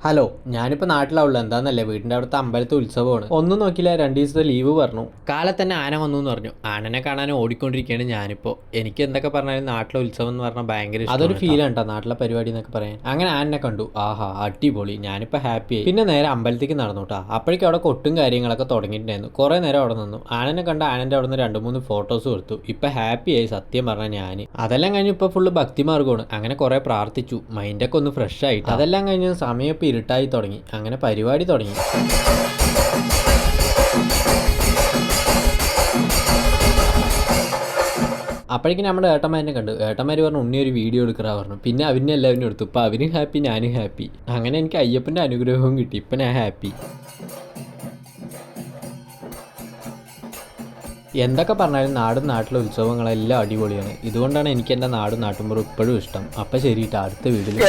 Hello, ഞാനിപ്പോൾ നാട്ടിലാവുള്ളൂ. എന്താണെന്നല്ലേ, വീടിൻ്റെ അവിടുത്തെ അമ്പലത്തെ ഉത്സവമാണ്. ഒന്നും നോക്കില്ല, 2 ദിവസത്തെ ലീവ് പറഞ്ഞു. കാലത്ത് തന്നെ ആന വന്നു എന്ന് പറഞ്ഞു. ആനനെ കാണാൻ ഓടിക്കൊണ്ടിരിക്കുകയാണ് ഞാനിപ്പോൾ. എനിക്ക് എന്തൊക്കെ പറഞ്ഞാലും നാട്ടിലെ ഉത്സവം എന്ന് പറഞ്ഞാൽ ഭയങ്കര ഇഷ്ടമാണ്. അതൊരു ഫീലാണ് കേട്ടോ നാട്ടിലെ പരിപാടി എന്നൊക്കെ പറയാൻ. അങ്ങനെ ആനനെ കണ്ടു. ആഹാ, അടിപൊളി. ഞാനിപ്പോൾ ഹാപ്പിയായി. പിന്നെ നേരെ അമ്പലത്തേക്ക് നടന്നു കേട്ടോ. അപ്പോഴേക്കും അവിടെ കൊട്ടും കാര്യങ്ങളൊക്കെ തുടങ്ങിയിട്ടുണ്ടായിരുന്നു. കുറേ നേരം അവിടെ നിന്നു. ആനനെ കണ്ട ആനൻ്റെ അവിടെ നിന്ന് 2-3 ഫോട്ടോസ് കൊടുത്തു. ഇപ്പം ഹാപ്പിയായി സത്യം പറഞ്ഞാൽ ഞാൻ. അതെല്ലാം കഴിഞ്ഞ് ഇപ്പോൾ ഫുള്ള് ഭക്തിമാർഗ്ഗമാണ്. അങ്ങനെ കുറേ പ്രാർത്ഥിച്ചു, മൈൻഡൊക്കെ ഒന്ന് ഫ്രഷ് ആയിട്ട്. അതെല്ലാം കഴിഞ്ഞ് സമയം ഇപ്പോൾ ഇരുട്ടായി തുടങ്ങി. അങ്ങനെ പരിപാടി തുടങ്ങി. അപ്പോഴേക്കും നമ്മുടെ ഏട്ടന്മാരെ കണ്ടു. ഏട്ടന്മാർ പറഞ്ഞു ഉണ്ണി ഒരു വീഡിയോ എടുക്കുക പറഞ്ഞു. പിന്നെ അവരിനെ എല്ലാവരും എടുത്തു. ഇപ്പം അവരും ഹാപ്പി, ഞാനും ഹാപ്പി. അങ്ങനെ എനിക്ക് അയ്യപ്പൻ്റെ അനുഗ്രഹവും കിട്ടി. ഇപ്പം ഞാൻ ഹാപ്പി. എന്തൊക്കെ പറഞ്ഞാലും നാട്ടിലെ ഉത്സവങ്ങളെല്ലാം അടിപൊളിയാണ്. ഇതുകൊണ്ടാണ് എനിക്ക് എൻ്റെ നാടും നാട്ടുമ്പുറം ഇപ്പോഴും ഇഷ്ടം. അപ്പം ശരി, അടുത്ത വീഡിയോയിൽ